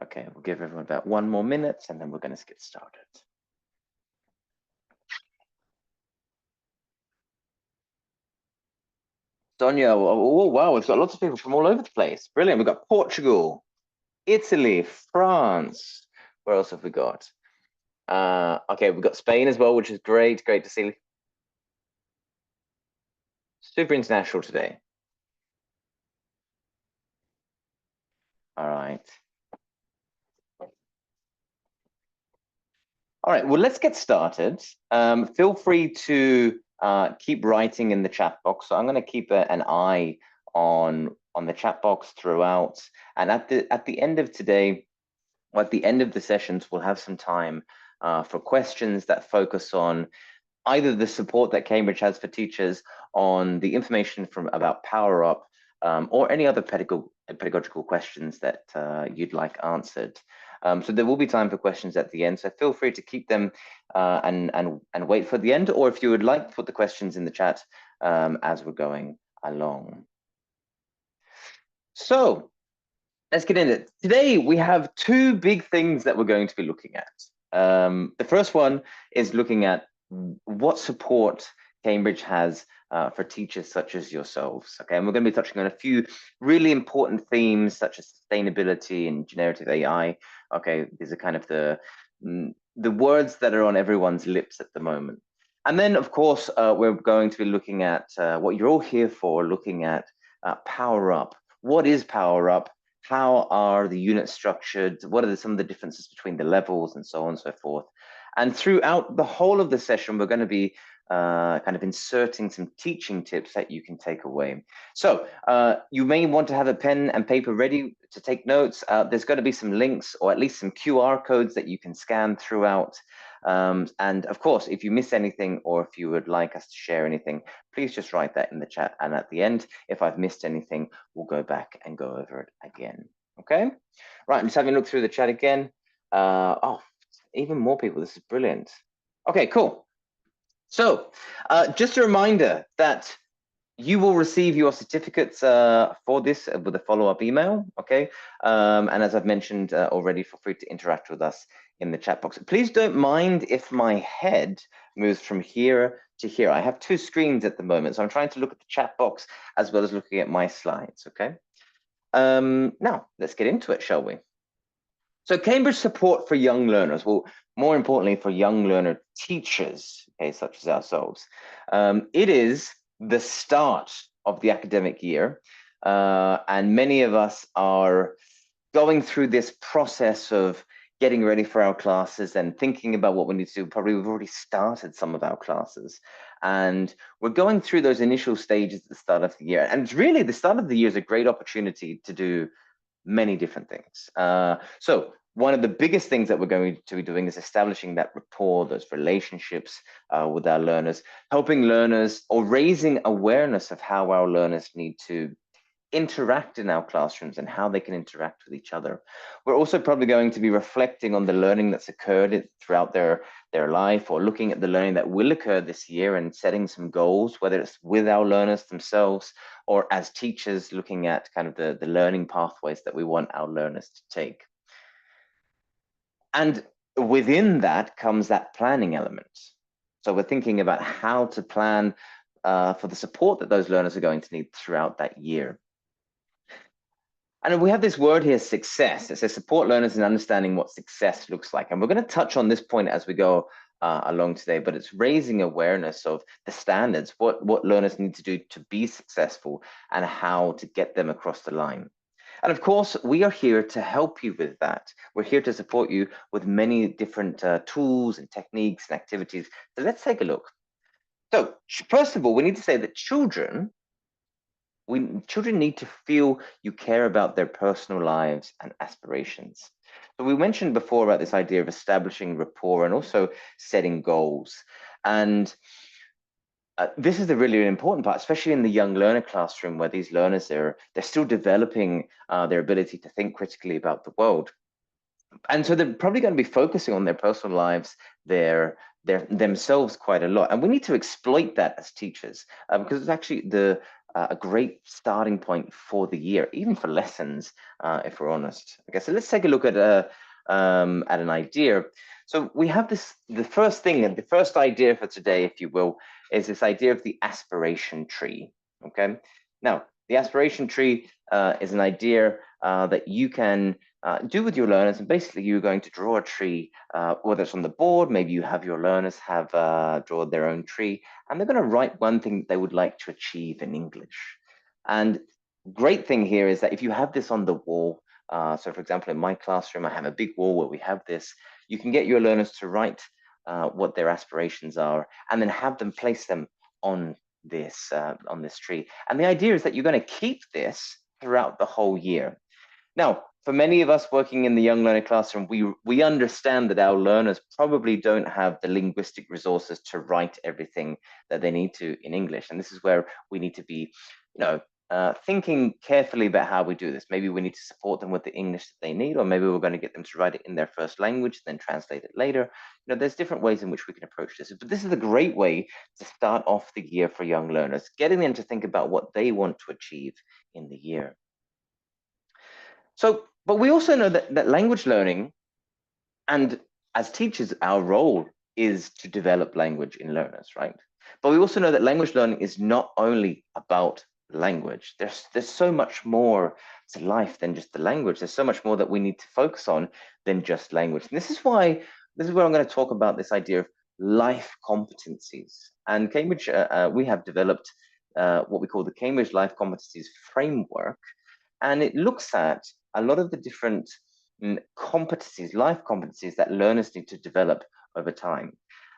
Okay, we'll give everyone about 1 more minute and then we're going to get started. Sonia, oh wow, we've got lots of people from all over the place. Brilliant. We've got Portugal, Italy, France. Where else have we got? Okay, we've got Spain as well, which is great. Great to see. Super international today. All right. All right, well, let's get started. Feel free to keep writing in the chat box. So I'm going to keep an eye on the chat box throughout. And at the end of today, or at the end of the sessions, we'll have some time for questions that focus on either the support that Cambridge has for teachers, on the information about Power Up, or any other pedagogical questions that you'd like answered. So there will be time for questions at the end, so feel free to keep them and wait for the end, or if you would like to put the questions in the chat as we're going along. So let's get into it. Today we have two big things that we're going to be looking at. The first one is looking at what support Cambridge has for teachers such as yourselves. Okay, and we're going to be touching on a few really important themes such as sustainability and generative AI. Okay, these are kind of the words that are on everyone's lips at the moment. And then, of course, we're going to be looking at what you're all here for, looking at Power Up. What is Power Up? How are the units structured? What are some of the differences between the levels and so on and so forth? And throughout the whole of the session, we're going to be kind of inserting some teaching tips that you can take away. So you may want to have a pen and paper ready to take notes. There's going to be some links or at least some QR codes that you can scan throughout. And of course, if you miss anything or if you would like us to share anything, please just write that in the chat. And at the end, if I've missed anything, we'll go back and go over it again. Okay, right, I'm just having a look through the chat again. Oh, even more people. This is brilliant. Okay, cool. So just a reminder that you will receive your certificates for this with a follow-up email, okay? And as I've mentioned already, feel free to interact with us in the chat box. Please don't mind if my head moves from here to here. I have two screens at the moment, so I'm trying to look at the chat box as well as looking at my slides, okay? Now, let's get into it, shall we? So Cambridge support for young learners, well, more importantly for young learner teachers, okay, such as ourselves. It is the start of the academic year, and many of us are going through this process of getting ready for our classes and thinking about what we need to do. Probably we've already started some of our classes, and we're going through those initial stages at the start of the year. And really, the start of the year is a great opportunity to do many different things. So one of the biggest things that we're going to be doing is establishing that rapport, those relationships with our learners, helping learners or raising awareness of how our learners need to interact in our classrooms and how they can interact with each other. We're also probably going to be reflecting on the learning that's occurred throughout their life, or looking at the learning that will occur this year and setting some goals, whether it's with our learners themselves or as teachers, looking at kind of the learning pathways that we want our learners to take. And within that comes that planning element. So we're thinking about how to plan for the support that those learners are going to need throughout that year. And we have this word here, success. It says support learners in understanding what success looks like. And we're going to touch on this point as we go along today, but it's raising awareness of the standards, what learners need to do to be successful and how to get them across the line. And of course, we are here to help you with that. We're here to support you with many different tools and techniques and activities. So let's take a look. So first of all, we need to say that children need to feel you care about their personal lives and aspirations. So we mentioned before about this idea of establishing rapport and also setting goals. And this is the really important part, especially in the young learner classroom, where these learners, they're still developing their ability to think critically about the world. And so they're probably going to be focusing on their personal lives, themselves quite a lot. And we need to exploit that as teachers, because it's actually a great starting point for the year, even for lessons, if we're honest. Okay, so let's take a look at an idea. So we have this, the first thing, and the first idea for today, if you will, is this idea of the aspiration tree. Okay, now the aspiration tree is an idea that you can do with your learners, and basically you're going to draw a tree, whether it's on the board, maybe you have your learners have draw their own tree, and they're going to write one thing that they would like to achieve in English. And great thing here is that if you have this on the wall, so for example, in my classroom, I have a big wall where we have this, you can get your learners to write what their aspirations are, and then have them place them on this tree. And the idea is that you're going to keep this throughout the whole year. Now, for many of us working in the young learner classroom, we understand that our learners probably don't have the linguistic resources to write everything that they need to in English. And this is where we need to be, thinking carefully about how we do this. Maybe we need to support them with the English that they need, or maybe we're going to get them to write it in their first language, then translate it later. There's different ways in which we can approach this. But this is a great way to start off the year for young learners, getting them to think about what they want to achieve in the year. So, but we also know that language learning, and as teachers, our role is to develop language in learners, right? But we also know that language learning is not only about language. There's so much more to life than just the language. There's so much more that we need to focus on than just language. And this is where I'm going to talk about this idea of life competencies. And Cambridge, we have developed what we call the Cambridge Life Competencies Framework, and it looks at a lot of the different competencies, life competencies that learners need to develop over time.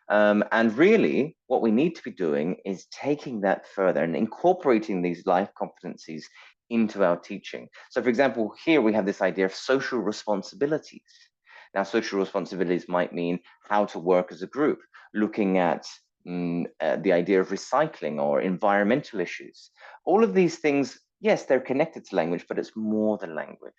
And really, what we need to be doing is taking that further and incorporating these life competencies into our teaching. So, for example, here we have this idea of social responsibilities. Now, social responsibilities might mean how to work as a group, looking at the idea of recycling or environmental issues. All of these things, yes, they're connected to language, but it's more than language.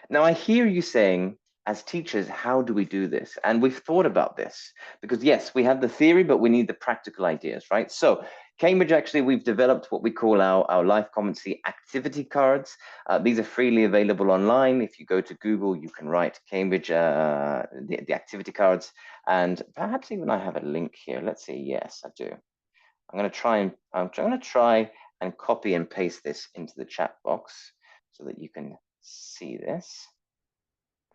Now, I hear you saying, as teachers, how do we do this? And we've thought about this because, yes, we have the theory, but we need the practical ideas, right? So Cambridge, actually, we've developed what we call our life competency activity cards. These are freely available online. If you go to Google, you can write Cambridge, the activity cards. And perhaps even I have a link here. Let's see. Yes, I do. I'm going to try and copy and paste this into the chat box so that you can see this.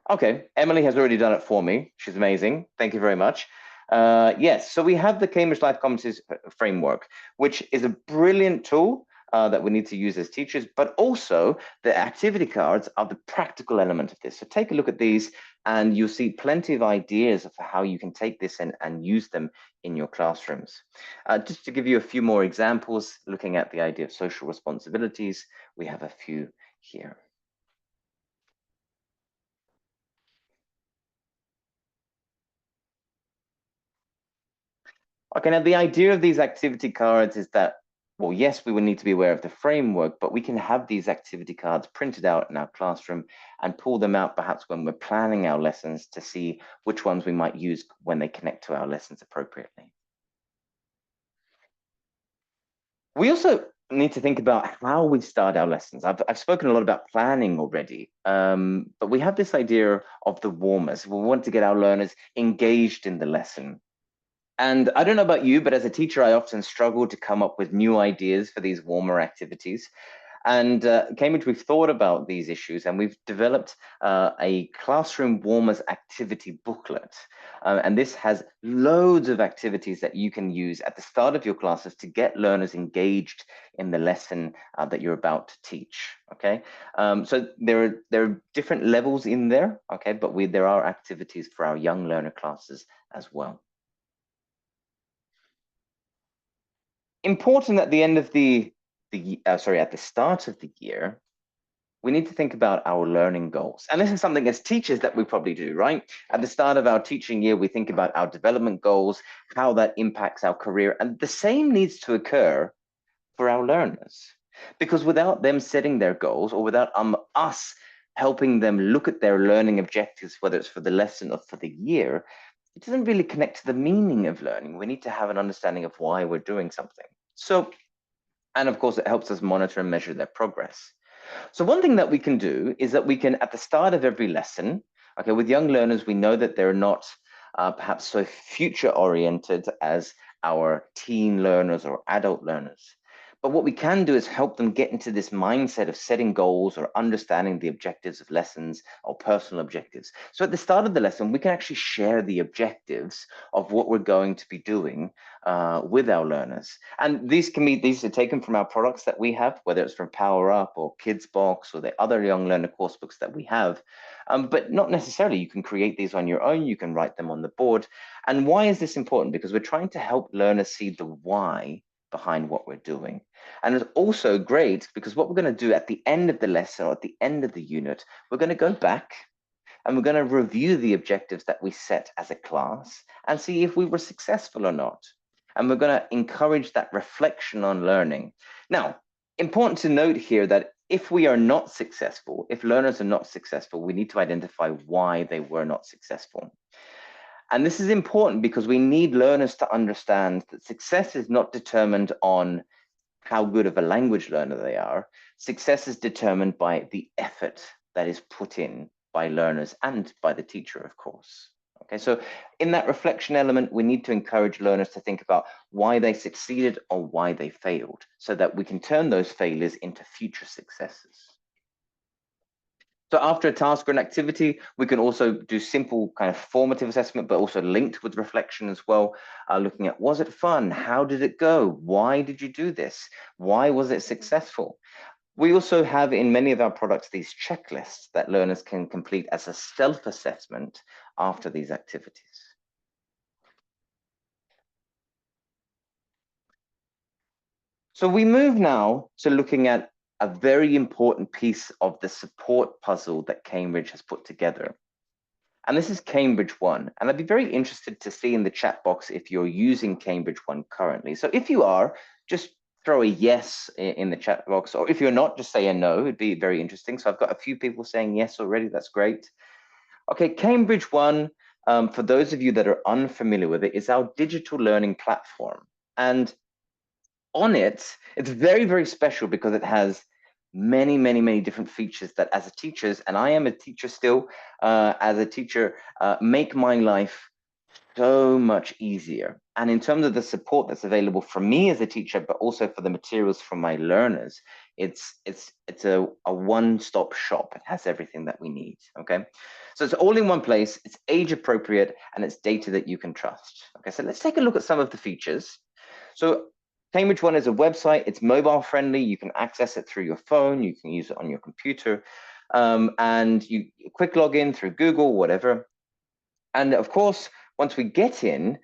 Okay, Emily has already done it for me. She's amazing. Thank you very much. Yes, so we have the Cambridge Life Competencies Framework, which is a brilliant tool that we need to use as teachers, but also the activity cards are the practical element of this. So take a look at these and you'll see plenty of ideas of how you can take this and use them in your classrooms. Just to give you a few more examples, looking at the idea of social responsibilities, we have a few here. Okay, now the idea of these activity cards is that, well, yes, we would need to be aware of the framework, but we can have these activity cards printed out in our classroom and pull them out perhaps when we're planning our lessons to see which ones we might use when they connect to our lessons appropriately. We also need to think about how we start our lessons. I've spoken a lot about planning already, but we have this idea of the warmers. We want to get our learners engaged in the lesson. And I don't know about you, but as a teacher, I often struggle to come up with new ideas for these warmer activities. And Cambridge, we've thought about these issues and we've developed a classroom warmers activity booklet. And this has loads of activities that you can use at the start of your classes to get learners engaged in the lesson that you're about to teach. Okay, so there are different levels in there. Okay, but there are activities for our young learner classes as well. Important at the end of at the start of the year, we need to think about our learning goals. And this is something as teachers that we probably do, right? At the start of our teaching year, we think about our development goals, how that impacts our career. And the same needs to occur for our learners. Because without them setting their goals, or without us helping them look at their learning objectives, whether it's for the lesson or for the year, it doesn't really connect to the meaning of learning. We need to have an understanding of why we're doing something. So And of course, it helps us monitor and measure their progress. So one thing that we can do is that we can, at the start of every lesson, okay, with young learners, we know that they're not perhaps so future oriented as our teen learners or adult learners. But what we can do is help them get into this mindset of setting goals or understanding the objectives of lessons or personal objectives. So at the start of the lesson, we can actually share the objectives of what we're going to be doing with our learners. And these are taken from our products that we have, whether it's from Power Up or Kids Box or the other young learner course books that we have. But not necessarily. You can create these on your own. You can write them on the board. And why is this important? Because we're trying to help learners see the why behind what we're doing. And it's also great because what we're going to do at the end of the lesson or at the end of the unit, we're going to go back and we're going to review the objectives that we set as a class and see if we were successful or not. And we're going to encourage that reflection on learning. Now, important to note here that if we are not successful, if learners are not successful, we need to identify why they were not successful. And this is important because we need learners to understand that success is not determined on how good of a language learner they are. Success is determined by the effort that is put in by learners and by the teacher, of course. Okay, so in that reflection element, we need to encourage learners to think about why they succeeded or why they failed, so that we can turn those failures into future successes. So after a task or an activity, we can also do simple kind of formative assessment, but also linked with reflection as well, looking at, was it fun? How did it go? Why did you do this? Why was it successful? We also have in many of our products these checklists that learners can complete as a self-assessment after these activities. So we move now to looking at a very important piece of the support puzzle that Cambridge has put together. And this is Cambridge One. And I'd be very interested to see in the chat box if you're using Cambridge One currently. So if you are, just throw a yes in the chat box, or if you're not, just say a no. It'd be very interesting. So I've got a few people saying yes already. That's great. Okay, Cambridge One, for those of you that are unfamiliar with it, is our digital learning platform. And on it, it's very, very special because it has many, many, many different features that as a teacher, and I am a teacher still, as a teacher, make my life so much easier. And in terms of the support that's available for me as a teacher, but also for the materials from my learners, it's a one-stop shop. It has everything that we need, okay? So it's all in one place, it's age appropriate, and it's data that you can trust. Okay, so let's take a look at some of the features. So Cambridge One is a website, it's mobile friendly, you can access it through your phone, you can use it on your computer, and you quick login through Google, whatever. And of course, once we get in,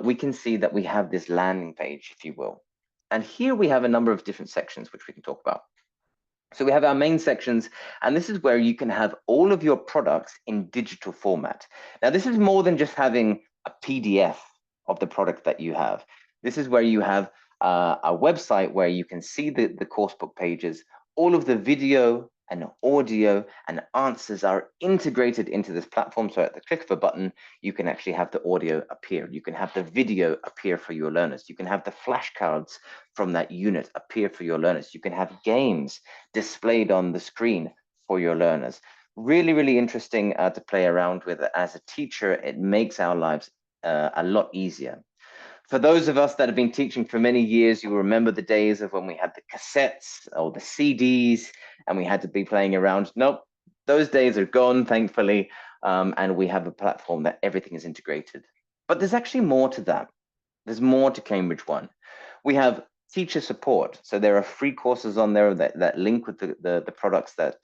we can see that we have this landing page, if you will. And here we have a number of different sections which we can talk about. So we have our main sections, and this is where you can have all of your products in digital format. Now, this is more than just having a PDF of the product that you have. This is where you have a website where you can see the coursebook pages, all of the video and audio and answers are integrated into this platform. So at the click of a button, you can actually have the audio appear. You can have the video appear for your learners. You can have the flashcards from that unit appear for your learners. You can have games displayed on the screen for your learners. Really, really interesting to play around with. As a teacher, it makes our lives a lot easier. For those of us that have been teaching for many years, you will remember the days of when we had the cassettes or the CDs and we had to be playing around. Nope, those days are gone, thankfully, and we have a platform that everything is integrated. But there's actually more to that. There's more to Cambridge One. We have teacher support. So there are free courses on there that link with the products that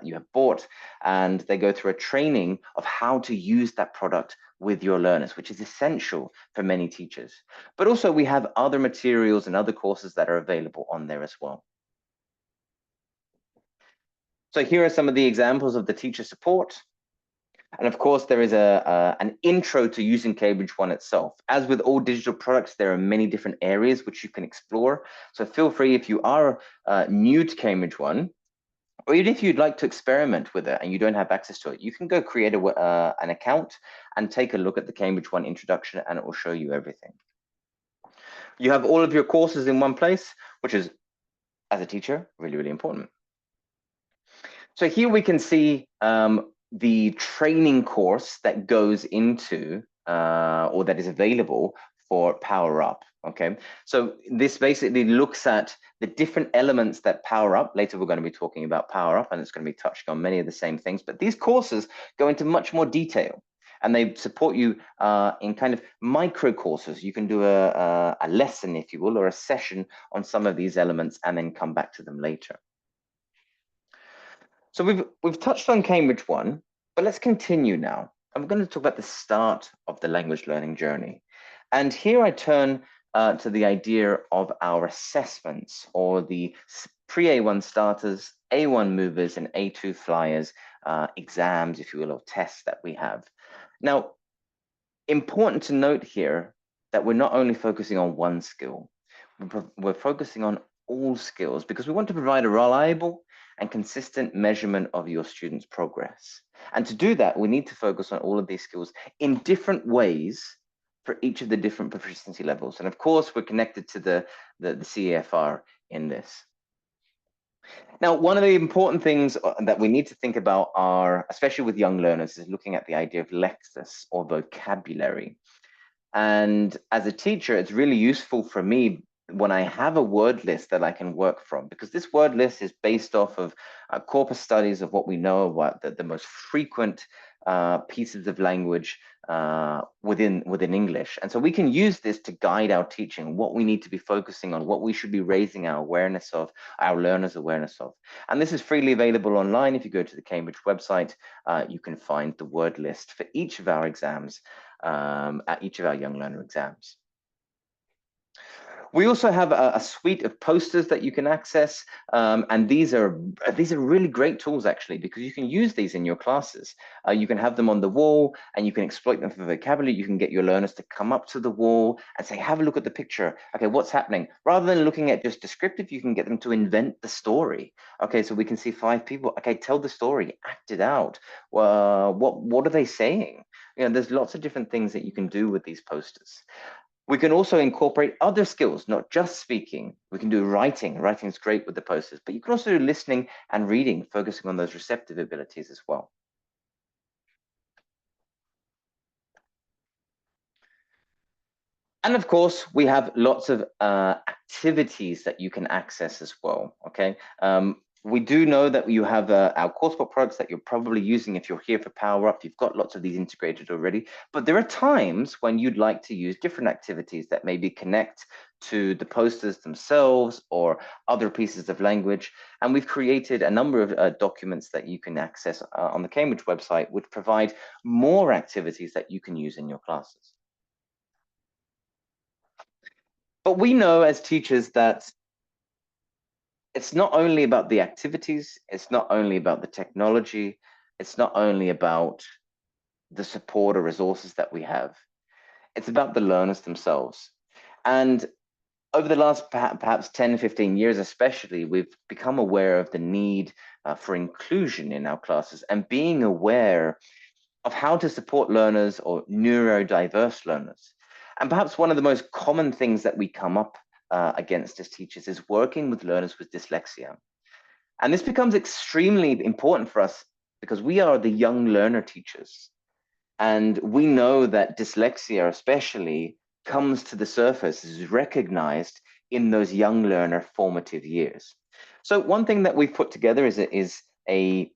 you have bought, and they go through a training of how to use that product with your learners, which is essential for many teachers. But also we have other materials and other courses that are available on there as well. So here are some of the examples of the teacher support. And of course, there is an intro to using Cambridge One itself. As with all digital products, there are many different areas which you can explore. So feel free, if you are new to Cambridge One, or even if you'd like to experiment with it and you don't have access to it, you can go create an account and take a look at the Cambridge One introduction, and it will show you everything. You have all of your courses in one place, which is as a teacher, really, really important. So here we can see the training course that goes into or that is available for Power Up. Okay, so this basically looks at the different elements that Power Up. Later, we're going to be talking about Power Up, and it's going to be touching on many of the same things. But these courses go into much more detail, and they support you in kind of micro courses. You can do a lesson, if you will, or a session on some of these elements, and then come back to them later. So we've touched on Cambridge 1, but let's continue now. I'm going to talk about the start of the language learning journey. And here I turn to the idea of our assessments, or the pre-A1 starters, A1 movers, and A2 flyers exams, if you will, or tests that we have. Now, important to note here that we're not only focusing on one skill, we're focusing on all skills, because we want to provide a reliable and consistent measurement of your students' progress. And to do that, we need to focus on all of these skills in different ways for each of the different proficiency levels. And of course, we're connected to the CAFR in this. Now, one of the important things that we need to think about are, especially with young learners, is looking at the idea of lexis, or vocabulary. And as a teacher, it's really useful for me when I have a word list that I can work from, because this word list is based off of corpus studies of what we know about the most frequent pieces of language within English. And so we can use this to guide our teaching, what we need to be focusing on, what we should be raising our awareness of, our learners' awareness of. And this is freely available online. If you go to the Cambridge website, you can find the word list for each of our exams, at each of our young learner exams. We also have a suite of posters that you can access, and these are really great tools, actually, because you can use these in your classes. You can have them on the wall, and you can exploit them for vocabulary. You can get your learners to come up to the wall and say, have a look at the picture. Okay, what's happening? Rather than looking at just descriptive, you can get them to invent the story. Okay, so we can see 5 people. Okay, tell the story, act it out. What are they saying? You know, there's lots of different things that you can do with these posters. We can also incorporate other skills, not just speaking. We can do writing. Writing is great with the posters, but you can also do listening and reading, focusing on those receptive abilities as well. And of course, we have lots of activities that you can access as well, okay? We do know that you have our coursebook products that you're probably using if you're here for Power Up. You've got lots of these integrated already, but there are times when you'd like to use different activities that maybe connect to the posters themselves or other pieces of language. And we've created a number of documents that you can access on the Cambridge website, which provide more activities that you can use in your classes. But we know as teachers that it's not only about the activities, it's not only about the technology, it's not only about the support or resources that we have, it's about the learners themselves. And over the last perhaps 10, 15 years especially, we've become aware of the need for inclusion in our classes, and being aware of how to support learners or neurodiverse learners. And perhaps one of the most common things that we come up against as teachers is working with learners with dyslexia. And this becomes extremely important for us because we are the young learner teachers. And we know that dyslexia especially comes to the surface, is recognized in those young learner formative years. So one thing that we've put together is a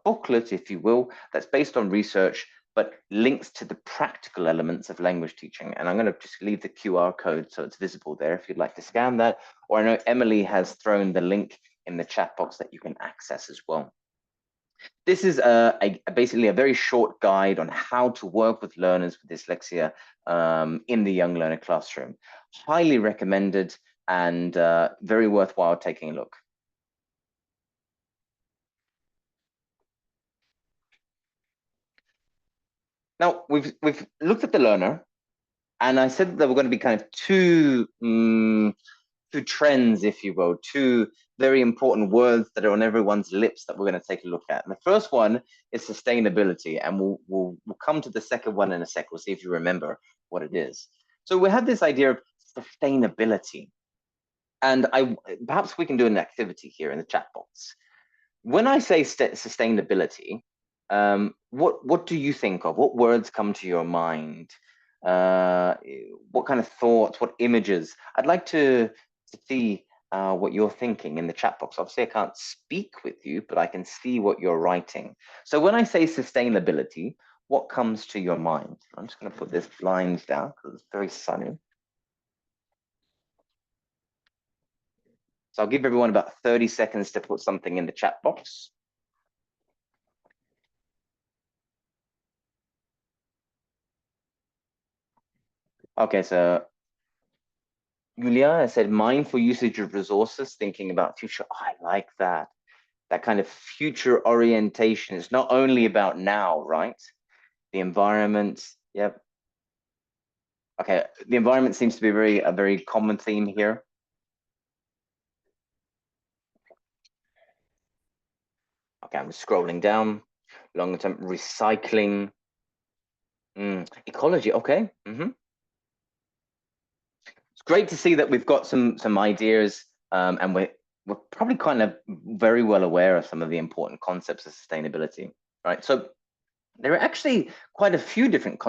booklet, if you will, that's based on research, but links to the practical elements of language teaching. And I'm going to just leave the QR code so it's visible there if you'd like to scan that. Or I know Emily has thrown the link in the chat box that you can access as well. This is basically a very short guide on how to work with learners with dyslexia in the young learner classroom. Highly recommended and very worthwhile taking a look. Now, we've looked at the learner, and I said that there were going to be kind of two trends, if you will, two very important words that are on everyone's lips that we're going to take a look at. And the first one is sustainability, and we'll come to the second one in a sec. We'll see if you remember what it is. So we have this idea of sustainability. And perhaps we can do an activity here in the chat box. When I say sustainability, what do you think of? What words come to your mind? What kind of thoughts? What images? I'd like to see what you're thinking in the chat box. Obviously, I can't speak with you, but I can see what you're writing. So when I say sustainability, what comes to your mind? I'm just going to put this blinds down because it's very sunny. So I'll give everyone about 30 seconds to put something in the chat box. Okay, so Julia said mindful usage of resources, thinking about future. Oh, I like that. That kind of future orientation. It's not only about now, right? The environment. Yep. Okay. The environment seems to be a very common theme here. Okay, I'm scrolling down. Longer term recycling. Ecology. Okay. It's great to see that we've got some ideas, and we're probably kind of very well aware of some of the important concepts of sustainability, right? So there are actually quite a few different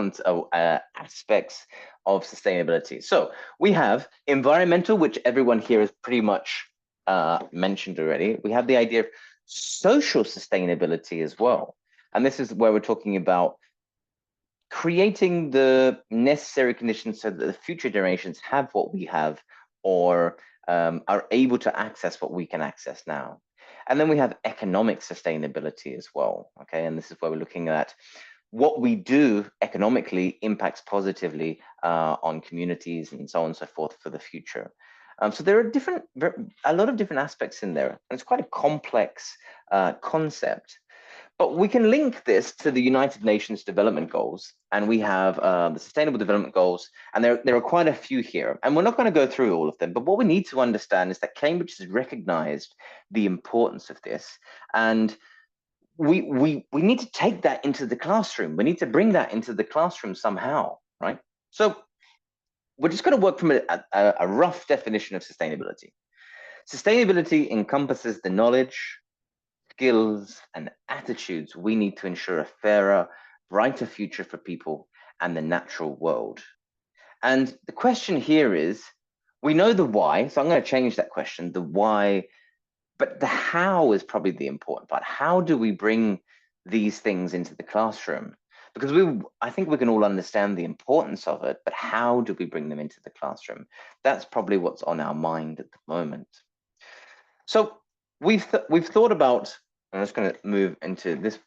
aspects of sustainability. So we have environmental, which everyone here has pretty much mentioned already. We have the idea of social sustainability as well. And this is where we're talking about creating the necessary conditions so that the future generations have what we have, or are able to access what we can access now. And then we have economic sustainability as well. Okay, and this is where we're looking at what we do economically impacts positively on communities and so on and so forth for the future. So there are a lot of different aspects in there, and it's quite a complex concept. But we can link this to the United Nations Development Goals, and we have the Sustainable Development Goals, and there are quite a few here. And we're not going to go through all of them, but what we need to understand is that Cambridge has recognized the importance of this, and we need to take that into the classroom. We need to bring that into the classroom somehow, right? So we're just going to work from a rough definition of sustainability. Sustainability encompasses the knowledge, skills, and attitudes we need to ensure a fairer, brighter future for people and the natural world. And the question here is, we know the why, so I'm going to change that question, the why, but the how is probably the important part. How do we bring these things into the classroom? Because I think we can all understand the importance of it, but how do we bring them into the classroom? That's probably what's on our mind at the moment. So we've thought about, I'm just going to move into this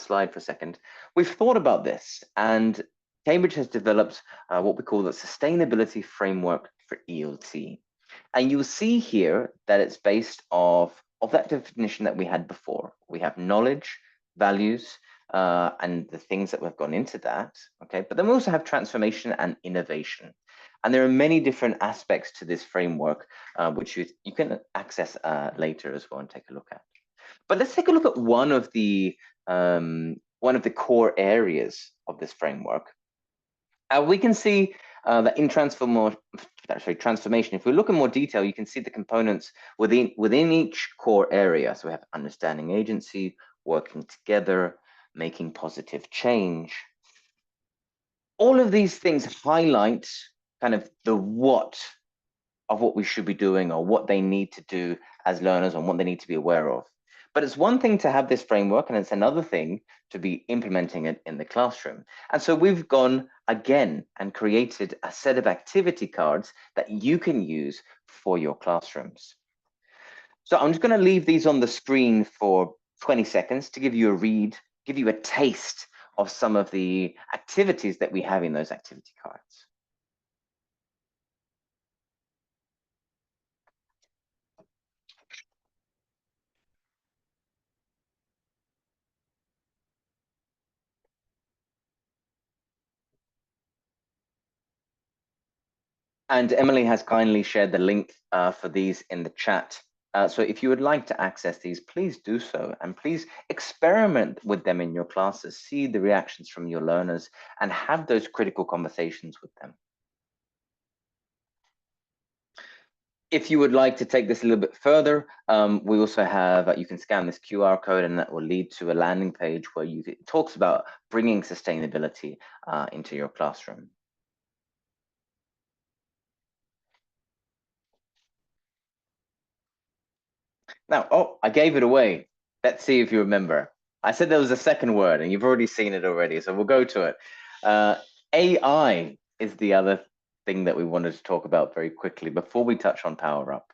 slide for a second. We've thought about this, and Cambridge has developed what we call the Sustainability Framework for ELT. And you'll see here that it's based off of that definition that we had before. We have knowledge, values, and the things that have gone into that. Okay, but then we also have transformation and innovation. And there are many different aspects to this framework, which you can access later as well and take a look at. But let's take a look at one of the core areas of this framework. We can see that in transformation, if we look in more detail, you can see the components within each core area. So we have understanding agency, working together, making positive change. All of these things highlight kind of the what of what we should be doing, or what they need to do as learners, and what they need to be aware of. But it's one thing to have this framework, and it's another thing to be implementing it in the classroom. And so we've gone again and created a set of activity cards that you can use for your classrooms. So I'm just going to leave these on the screen for 20 seconds to give you a read, give you a taste of some of the activities that we have in those activity cards. And Emily has kindly shared the link for these in the chat. So if you would like to access these, please do so. And please experiment with them in your classes, see the reactions from your learners, and have those critical conversations with them. If you would like to take this a little bit further, we also have, you can scan this QR code and that will lead to a landing page where it talks about bringing sustainability into your classroom. Now, oh, I gave it away. Let's see if you remember. I said there was a second word and you've already seen it already, so we'll go to it. AI is the other thing that we wanted to talk about very quickly before we touch on Power Up.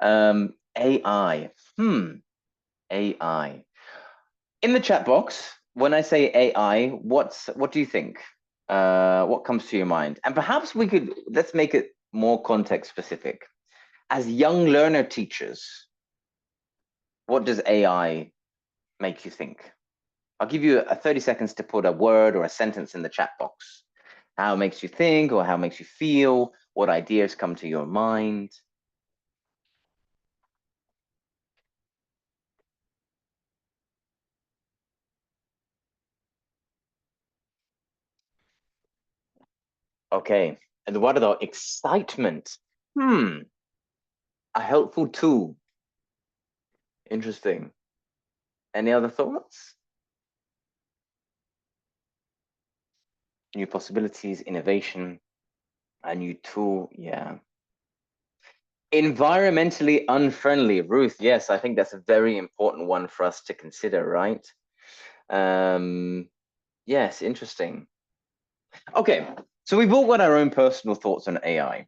AI. AI. In the chat box, when I say AI, what do you think? What comes to your mind? And perhaps let's make it more context specific. As young learner teachers, what does AI make you think? I'll give you 30 seconds to put a word or a sentence in the chat box. How it makes you think or how it makes you feel, what ideas come to your mind. Okay, and what about excitement? A helpful tool. Interesting. Any other thoughts? New possibilities, innovation, a new tool. Yeah. Environmentally unfriendly. Ruth, yes, I think that's a very important one for us to consider, right? Yes, interesting. Okay, so we've all got our own personal thoughts on AI.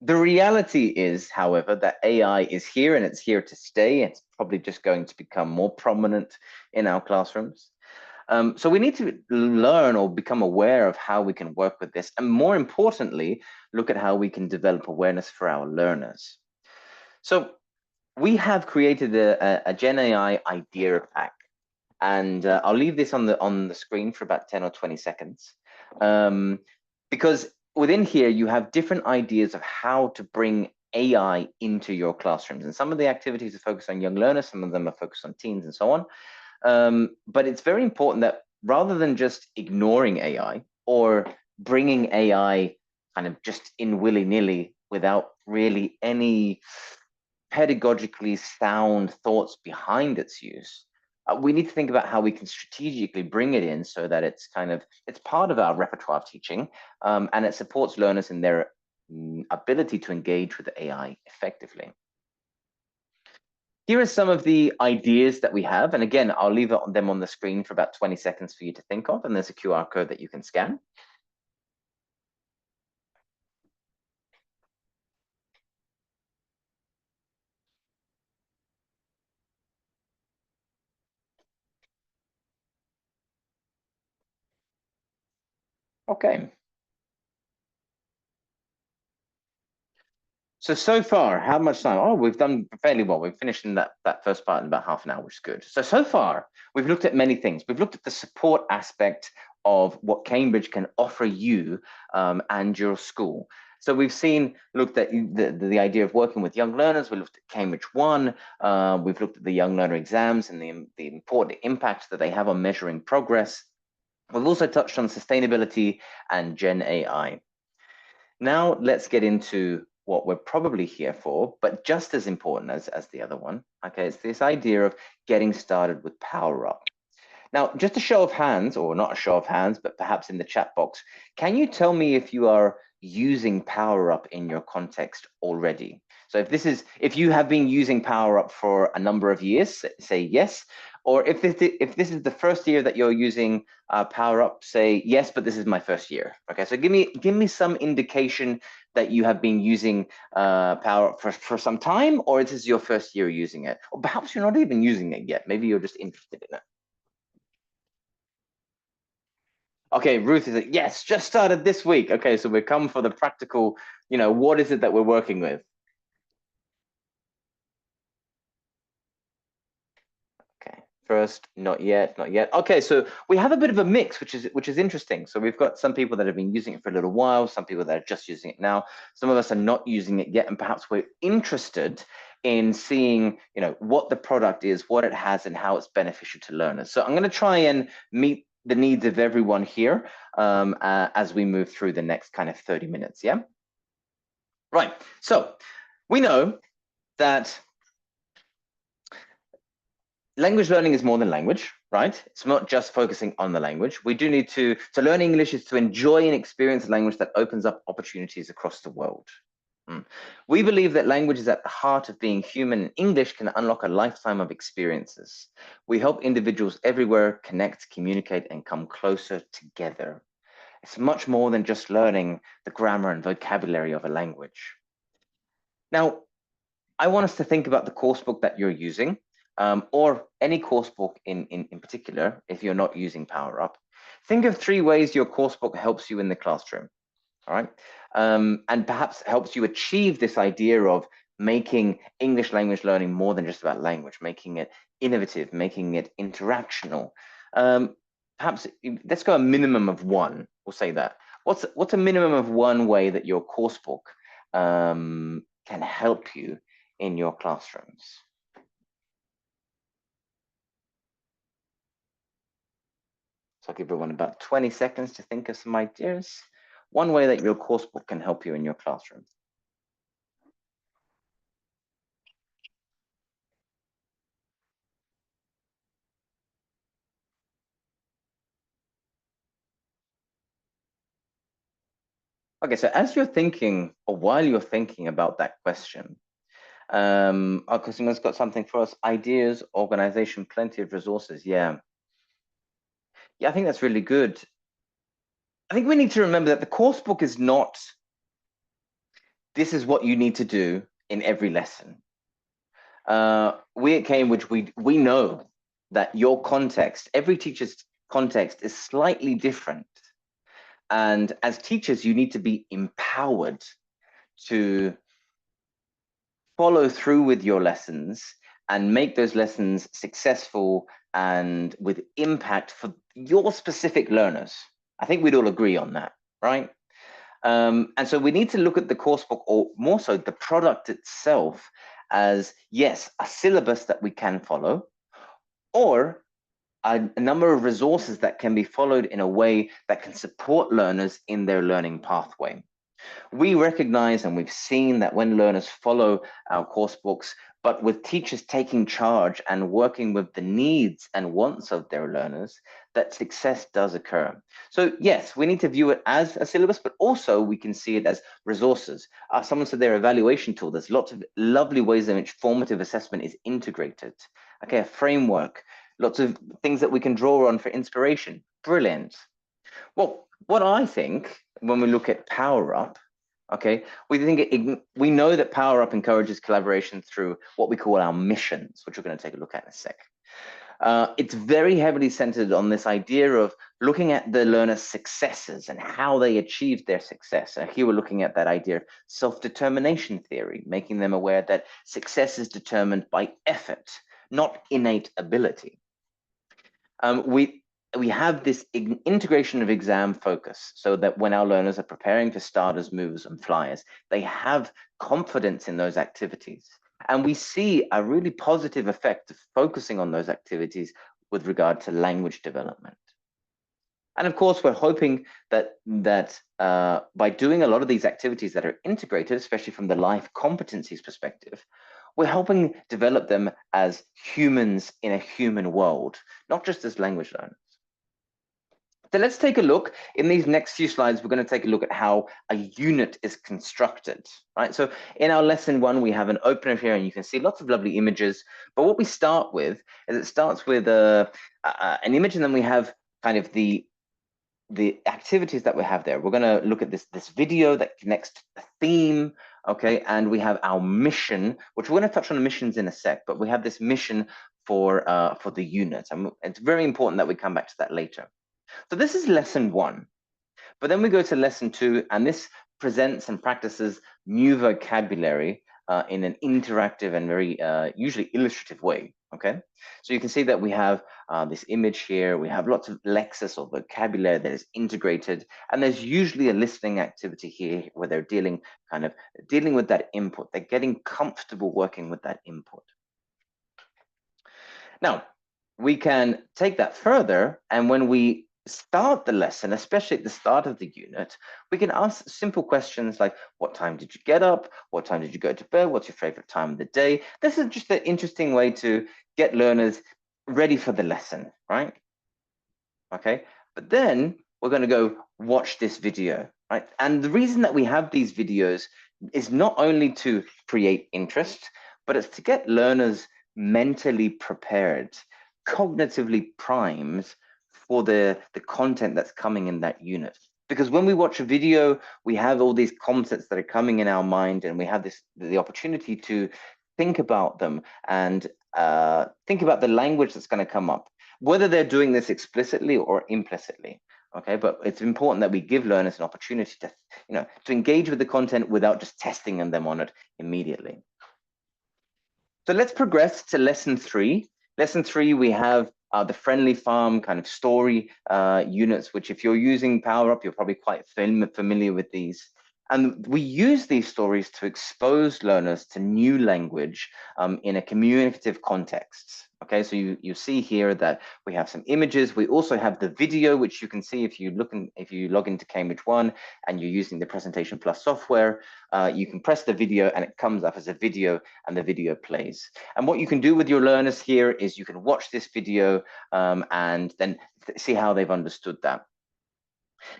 The reality is, however, that AI is here and it's here to stay. It's probably just going to become more prominent in our classrooms. So we need to learn or become aware of how we can work with this, and more importantly, look at how we can develop awareness for our learners. So we have created a Gen AI idea pack, and I'll leave this on the screen for about 10 or 20 seconds, because within here you have different ideas of how to bring AI into your classrooms, and some of the activities are focused on young learners, some of them are focused on teens and so on. But it's very important that rather than just ignoring AI or bringing AI kind of just in willy-nilly without really any pedagogically sound thoughts behind its use, we need to think about how we can strategically bring it in so that it's part of our repertoire of teaching, and it supports learners in their ability to engage with AI effectively. Here are some of the ideas that we have. And again, I'll leave them on the screen for about 20 seconds for you to think of. And there's a QR code that you can scan. Okay. So far, how much time? Oh, we've done fairly well. We've finished in that first part in about half an hour, which is good. So far, we've looked at many things. We've looked at the support aspect of what Cambridge can offer you and your school. So we've looked at the idea of working with young learners. We looked at Cambridge One. We've looked at the young learner exams and the important impact that they have on measuring progress. We've also touched on sustainability and Gen AI. Now let's get into what we're probably here for, but just as important as the other one. Okay, it's this idea of getting started with Power Up. Now, just a show of hands, or not a show of hands, but perhaps in the chat box, can you tell me if you are using Power Up in your context already? So if you have been using Power Up for a number of years, say yes. Or if this is the first year that you're using Power Up, say yes, but this is my first year. Okay, so give me some indication that you have been using Power Up for some time, or this is your first year using it, or perhaps you're not even using it yet. Maybe you're just interested in it. Okay, Ruth is like, yes, just started this week. Okay, so we come for the practical, what is it that we're working with? Okay, first, not yet, not yet. Okay, so we have a bit of a mix, which is interesting. So we've got some people that have been using it for a little while, some people that are just using it now. Some of us are not using it yet, and perhaps we're interested in seeing, what the product is, what it has, and how it's beneficial to learners. So I'm going to try and meet the needs of everyone here as we move through the next kind of 30 minutes. Yeah. Right. So We know that language learning is more than language, right? It's not just focusing on the language. We do need to learn English is to enjoy and experience language that opens up opportunities across the world. We believe that language is at the heart of being human, and English can unlock a lifetime of experiences. We help individuals everywhere connect, communicate, and come closer together. It's much more than just learning the grammar and vocabulary of a language. Now, I want us to think about the course book that you're using, or any course book in particular, if you're not using PowerUp. Think of 3 ways your course book helps you in the classroom, all right? And perhaps helps you achieve this idea of making English language learning more than just about language, making it innovative, making it interactional. Perhaps let's go a minimum of 1. We'll say that. What's a minimum of 1 way that your course book can help you in your classrooms? So I'll give everyone about 20 seconds to think of some ideas. 1 way that your course book can help you in your classroom. Okay, so as you're thinking, or while you're thinking about that question, our customer's got something for us: ideas, organization, plenty of resources. Yeah, I think that's really good. I think we need to remember that the course book is not, this is what you need to do in every lesson. We at Cambridge, we know that your context, every teacher's context is slightly different. And as teachers, you need to be empowered to follow through with your lessons and make those lessons successful and with impact for your specific learners. I think we'd all agree on that, right? And so we need to look at the course book, or more so the product itself, as, yes, a syllabus that we can follow, or a number of resources that can be followed in a way that can support learners in their learning pathway. We recognize and we've seen that when learners follow our course books, but with teachers taking charge and working with the needs and wants of their learners, that success does occur. So yes, we need to view it as a syllabus, but also we can see it as resources. Someone said their evaluation tool. There's lots of lovely ways in which formative assessment is integrated. Okay, a framework, lots of things that we can draw on for inspiration. Brilliant. Well, what I think when we look at PowerUp, okay, we know that PowerUp encourages collaboration through what we call our missions, which we're going to take a look at in a sec. It's very heavily centered on this idea of looking at the learner's successes and how they achieved their success. And here we're looking at that idea of self-determination theory, making them aware that success is determined by effort, not innate ability. We have this integration of exam focus, so that when our learners are preparing for starters, movers, and flyers, they have confidence in those activities. And we see a really positive effect of focusing on those activities with regard to language development. And of course, we're hoping that by doing a lot of these activities that are integrated, especially from the life competencies perspective, we're helping develop them as humans in a human world, not just as language learners. So let's take a look. In these next few slides, we're going to take a look at how a unit is constructed, right? So in our lesson 1, we have an opener here, and you can see lots of lovely images. But what we start with is it starts with an image, and then we have kind of the activities that we have there. We're going to look at this video that connects to the theme, okay? And we have our mission, which we're going to touch on the missions in a sec, but we have this mission for the unit. And it's very important that we come back to that later. So this is lesson 1, but then we go to lesson 2, and this presents and practices new vocabulary in an interactive and very usually illustrative way, okay? So you can see that we have this image here. We have lots of lexis or vocabulary that is integrated, and there's usually a listening activity here where they're dealing with that input. They're getting comfortable working with that input. Now, we can take that further, and when we start the lesson, especially at the start of the unit, we can ask simple questions like, what time did you get up? What time did you go to bed? What's your favorite time of the day? This is just an interesting way to get learners ready for the lesson, right? Okay, but then we're going to go watch this video, right? And the reason that we have these videos is not only to create interest, but it's to get learners mentally prepared, cognitively primed for the content that's coming in that unit. Because when we watch a video, we have all these concepts that are coming in our mind, and we have the opportunity to think about them and think about the language that's going to come up, whether they're doing this explicitly or implicitly. Okay, but it's important that we give learners an opportunity to, to engage with the content without just testing them on it immediately. So let's progress to lesson 3. Lesson 3, we have the Friendly Farm kind of story units, which if you're using Power Up, you're probably quite familiar with these. And we use these stories to expose learners to new language in a communicative context. Okay, so you see here that we have some images. We also have the video, which you can see if you log into Cambridge One and you're using the Presentation Plus software. You can press the video and it comes up as a video, and the video plays. And what you can do with your learners here is you can watch this video and then see how they've understood that.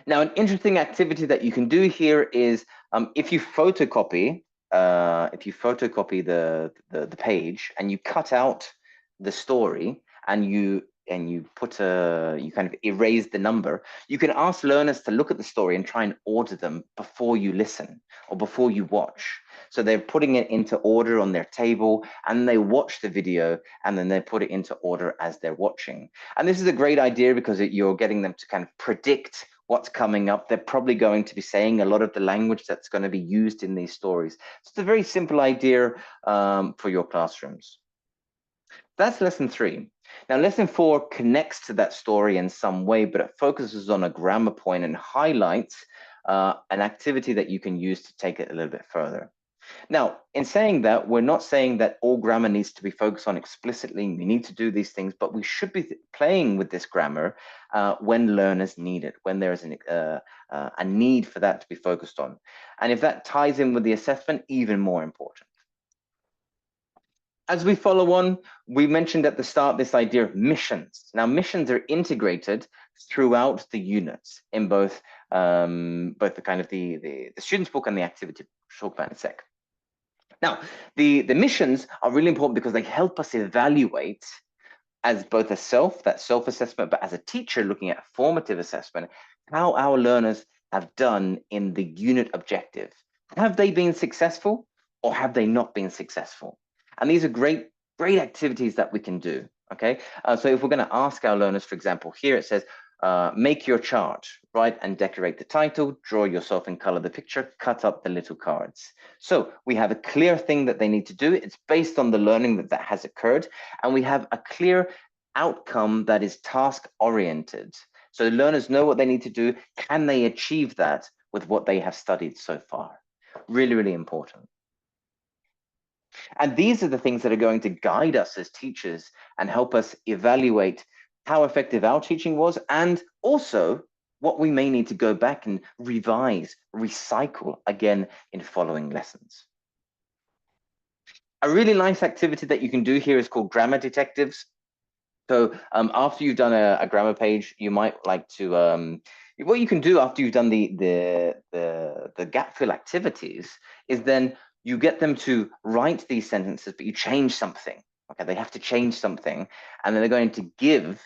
Now, an interesting activity that you can do here is if you photocopy the page and you cut out the story and you kind of erase the number, you can ask learners to look at the story and try and order them before you listen or before you watch. So they're putting it into order on their table, and they watch the video, and then they put it into order as they're watching. And this is a great idea because you're getting them to kind of predict what's coming up. They're probably going to be saying a lot of the language that's going to be used in these stories. So it's a very simple idea for your classrooms. That's lesson 3. Now, lesson 4 connects to that story in some way, but it focuses on a grammar point and highlights an activity that you can use to take it a little bit further. Now, in saying that, we're not saying that all grammar needs to be focused on explicitly. We need to do these things, but we should be playing with this grammar when learners need it, when there is a need for that to be focused on. And if that ties in with the assessment, even more important. As we follow on, we mentioned at the start this idea of missions. Now, missions are integrated throughout the units in both the kind of the student's book and the activity we'll talk about in a sec. Now, the missions are really important because they help us evaluate as both that self-assessment, but as a teacher looking at formative assessment, how our learners have done in the unit objective. Have they been successful or have they not been successful? And these are great activities that we can do, okay? So if we're gonna ask our learners, for example, here it says, make your chart, write and decorate the title, draw yourself and color the picture, cut up the little cards. So we have a clear thing that they need to do. It's based on the learning that has occurred, and we have a clear outcome that is task oriented. So learners know what they need to do. Can they achieve that with what they have studied so far? Really, really important. And these are the things that are going to guide us as teachers and help us evaluate how effective our teaching was, and also what we may need to go back and revise, recycle again in following lessons. A really nice activity that you can do here is called grammar detectives. So after you've done a grammar page, you might like to, what you can do after you've done the gap fill activities is then you get them to write these sentences, but you change something. Okay, they have to change something, and then they're going to give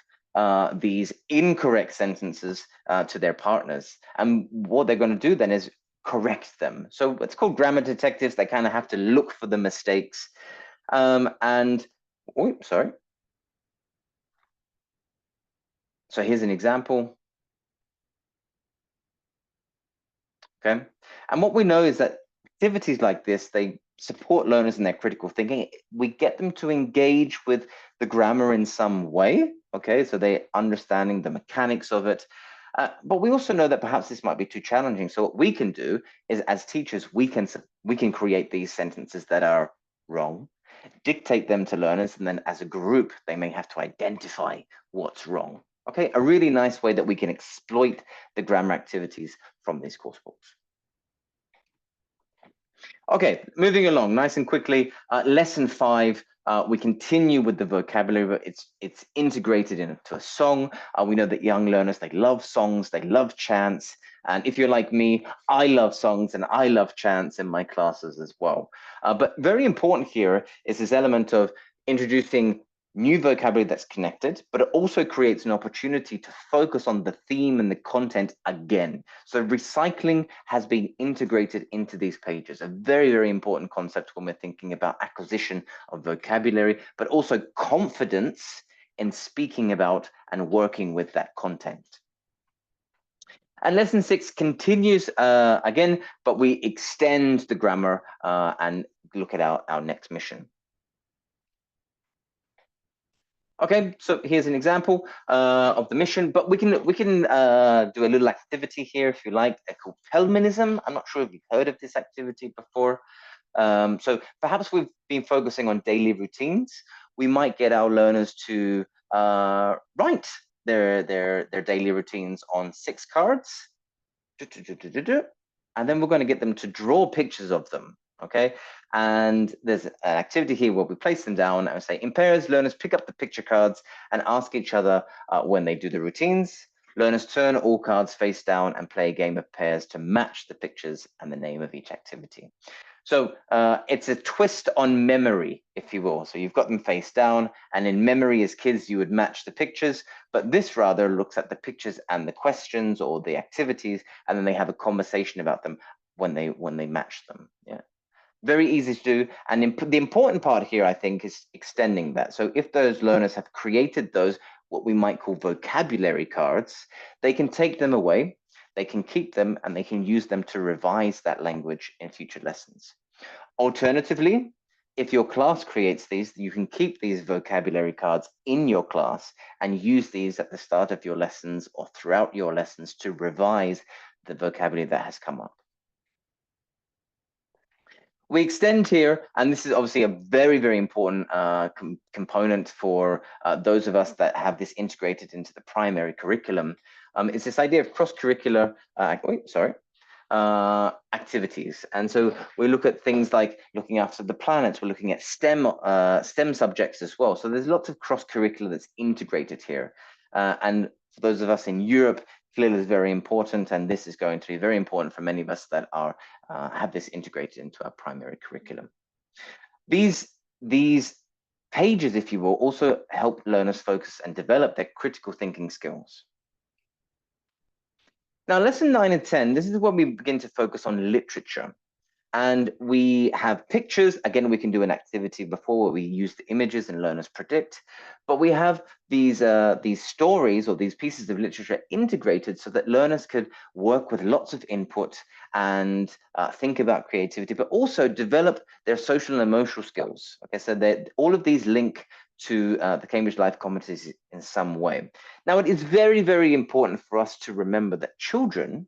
these incorrect sentences to their partners. And what they're going to do then is correct them. So it's called grammar detectives. They kind of have to look for the mistakes. Sorry. So here's an example. Okay, and what we know is that activities like this, they support learners in their critical thinking. We get them to engage with the grammar in some way. Okay, so they're understanding the mechanics of it. But we also know that perhaps this might be too challenging. So what we can do is, as teachers, we can create these sentences that are wrong, dictate them to learners, and then as a group, they may have to identify what's wrong. Okay, a really nice way that we can exploit the grammar activities from these course books. Okay, moving along nice and quickly. Lesson 5, we continue with the vocabulary, but it's integrated into a song. We know that young learners, they love songs, they love chants. And if you're like me, I love songs and I love chants in my classes as well. But very important here is this element of introducing new vocabulary that's connected, but it also creates an opportunity to focus on the theme and the content again. So recycling has been integrated into these pages, a very, very important concept when we're thinking about acquisition of vocabulary, but also confidence in speaking about and working with that content. And lesson 6 continues again, but we extend the grammar and look at our next mission. Okay, so here's an example of the mission, but we can do a little activity here if you like, called Pelmanism. I'm not sure if you've heard of this activity before. So perhaps we've been focusing on daily routines. We might get our learners to write their daily routines on 6 cards, and then we're going to get them to draw pictures of them. Okay, and there's an activity here where we place them down and we say, in pairs, learners pick up the picture cards and ask each other when they do the routines. Learners turn all cards face down and play a game of pairs to match the pictures and the name of each activity. So it's a twist on memory, if you will. So you've got them face down, and in memory as kids, you would match the pictures, but this rather looks at the pictures and the questions or the activities, and then they have a conversation about them when they match them. Yeah. Very easy to do. And the important part here, I think, is extending that. So if those learners have created those, what we might call vocabulary cards, they can take them away, they can keep them, and they can use them to revise that language in future lessons. Alternatively, if your class creates these, you can keep these vocabulary cards in your class and use these at the start of your lessons or throughout your lessons to revise the vocabulary that has come up. We extend here, and this is obviously a very, very important component for those of us that have this integrated into the primary curriculum. It's this idea of cross-curricular, activities. And so we look at things like looking after the planets, we're looking at STEM subjects as well. So there's lots of cross-curricular that's integrated here. And for those of us in Europe, CLIL is very important, and this is going to be very important for many of us that are have this integrated into our primary curriculum. These pages, if you will, also help learners focus and develop their critical thinking skills. Now, lesson 9 and 10, this is when we begin to focus on literature. And we have pictures. Again, we can do an activity before where we use the images and learners predict. But we have these stories or these pieces of literature integrated so that learners could work with lots of input and think about creativity, but also develop their social and emotional skills. Okay, so that all of these link to the Cambridge Life competencies in some way. Now, it is very, very important for us to remember that children,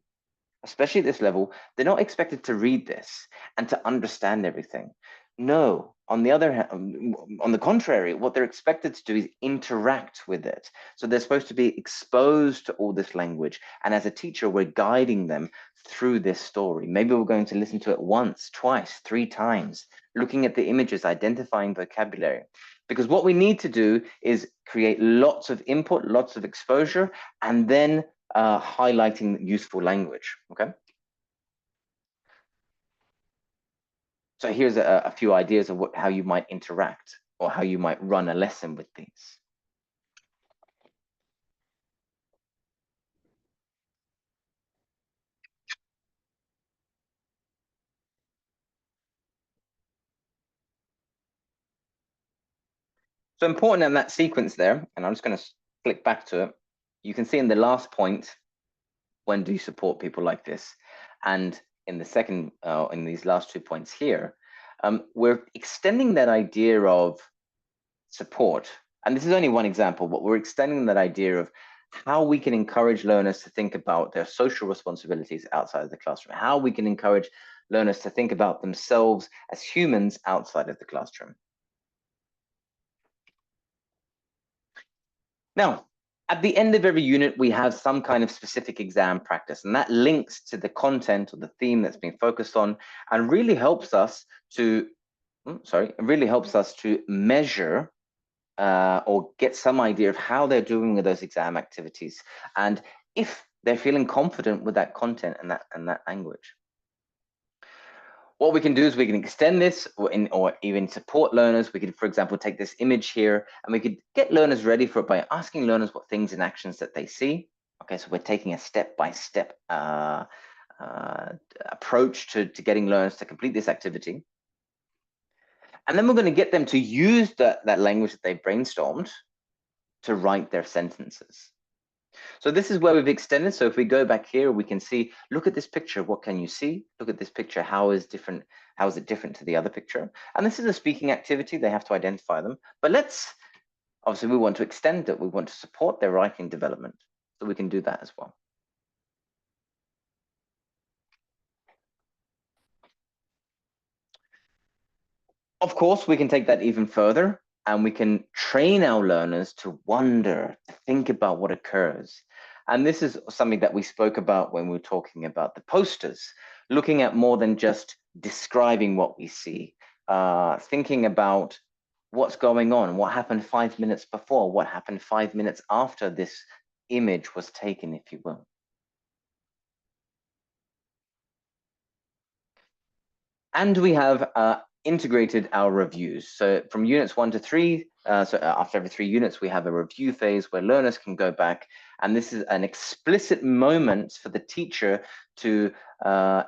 especially at this level, they're not expected to read this and to understand everything. No, on the other hand, on the contrary, what they're expected to do is interact with it. So they're supposed to be exposed to all this language. And as a teacher, we're guiding them through this story. Maybe we're going to listen to it once, twice, 3 times, looking at the images, identifying vocabulary. Because what we need to do is create lots of input, lots of exposure, and then highlighting useful language. Okay. So here's a few ideas of how you might interact or how you might run a lesson with these. So important in that sequence there, and I'm just going to click back to it. You can see in the last point, when do you support people like this? And in the second, in these last 2 points here, we're extending that idea of support. And this is only one example, but we're extending that idea of how we can encourage learners to think about their social responsibilities outside of the classroom, how we can encourage learners to think about themselves as humans outside of the classroom. Now, At the end of every unit, we have some kind of specific exam practice, and that links to the content or the theme that's being focused on, and really helps us to, measure or get some idea of how they're doing with those exam activities, and if they're feeling confident with that content and that language. What we can do is we can extend this or even support learners. We could, for example, take this image here and we could get learners ready for it by asking learners what things and actions that they see. Okay, so we're taking a step-by-step approach to getting learners to complete this activity. And then we're going to get them to use that language that they brainstormed to write their sentences. So this is where we've extended. So if we go back here, we can see, look at this picture. What can you see? Look at this picture. How is it different to the other picture? And this is a speaking activity. They have to identify them. But obviously we want to extend it. We want to support their writing development. So we can do that as well. Of course, we can take that even further, and we can train our learners to wonder, to think about what occurs. And this is something that we spoke about when we were talking about the posters, looking at more than just describing what we see, thinking about what's going on, what happened 5 minutes before, what happened 5 minutes after this image was taken, if you will. And we have integrated our reviews. So from units 1 to 3, after every 3 units, we have a review phase where learners can go back. And this is an explicit moment for the teacher to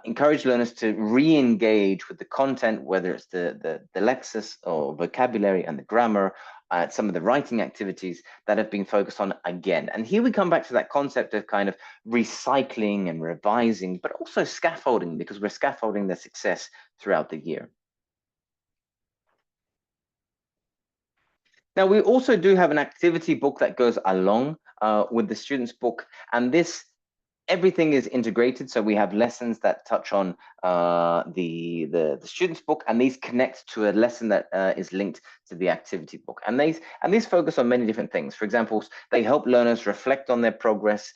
encourage learners to re-engage with the content, whether it's the lexis or vocabulary and the grammar, some of the writing activities that have been focused on again. And here we come back to that concept of kind of recycling and revising, but also scaffolding, because we're scaffolding their success throughout the year. Now, we also do have an activity book that goes along with the student's book, and everything is integrated. So we have lessons that touch on the student's book, and these connect to a lesson that is linked to the activity book. And these focus on many different things. For example, they help learners reflect on their progress.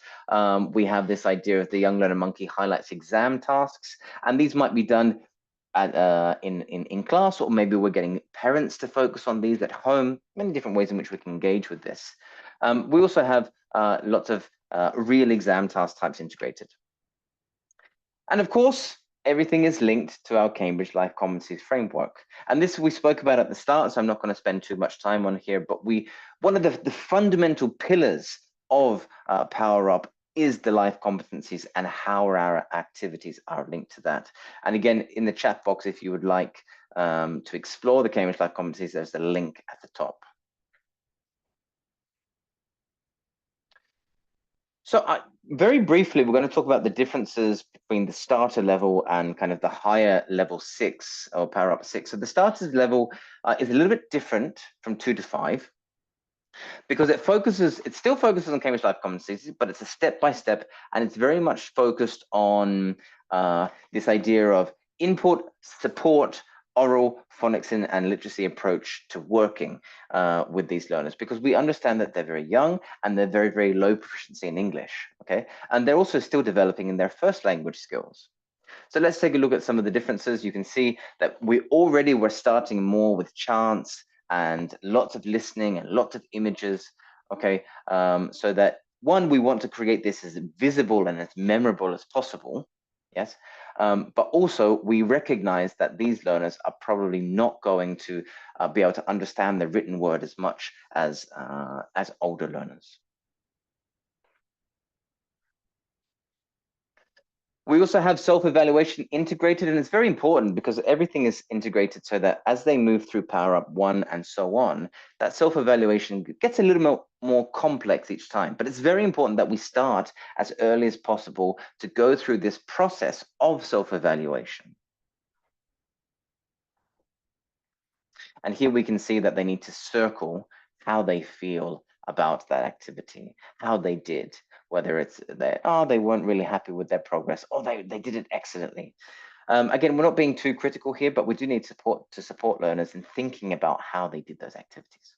We have this idea of the Young Learner Monkey highlights exam tasks, and these might be done in class, or maybe we're getting parents to focus on these at home. Many different ways in which we can engage with this. We also have lots of real exam task types integrated. And of course, everything is linked to our Cambridge Life Competencies framework. And this we spoke about at the start, so I'm not going to spend too much time on here, but one of the fundamental pillars of Power Up is the life competencies and how our activities are linked to that. And again, in the chat box, if you would like to explore the Cambridge Life Competencies, there's a link at the top. So very briefly, we're going to talk about the differences between the starter level and kind of the higher level 6 or Power Up 6. So the starters level is a little bit different from 2 to 5. Because it still focuses on Cambridge Life Competencies, but it's a step-by-step, and it's very much focused on this idea of input, support, oral, phonics, and literacy approach to working with these learners, because we understand that they're very young and they're very, very low proficiency in English, okay? And they're also still developing in their first language skills. So let's take a look at some of the differences. You can see that we already were starting more with chants and lots of listening and lots of images, okay? So that one, we want to create this as visible and as memorable as possible, yes? But also we recognize that these learners are probably not going to be able to understand the written word as much as older learners. We also have self-evaluation integrated, and it's very important because everything is integrated so that as they move through Power Up 1 and so on, that self-evaluation gets a little more complex each time. But it's very important that we start as early as possible to go through this process of self-evaluation. And here we can see that they need to circle how they feel about that activity, how they did, whether it's they weren't really happy with their progress, or they did it excellently. Again, we're not being too critical here, but we do need support to support learners in thinking about how they did those activities.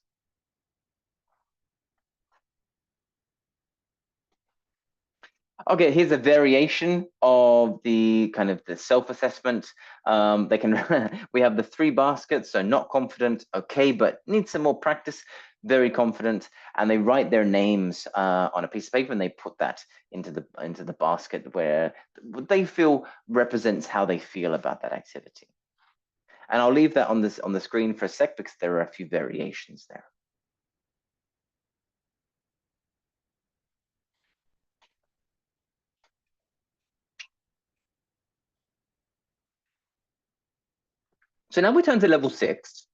Okay, here's a variation of the kind of the self-assessment. They can we have the 3 baskets, so not confident, okay, but need some more practice, very confident, and they write their names on a piece of paper and they put that into the basket where what they feel represents how they feel about that activity. And I'll leave that on the screen for a sec because there are a few variations there. So now we turn to level 6.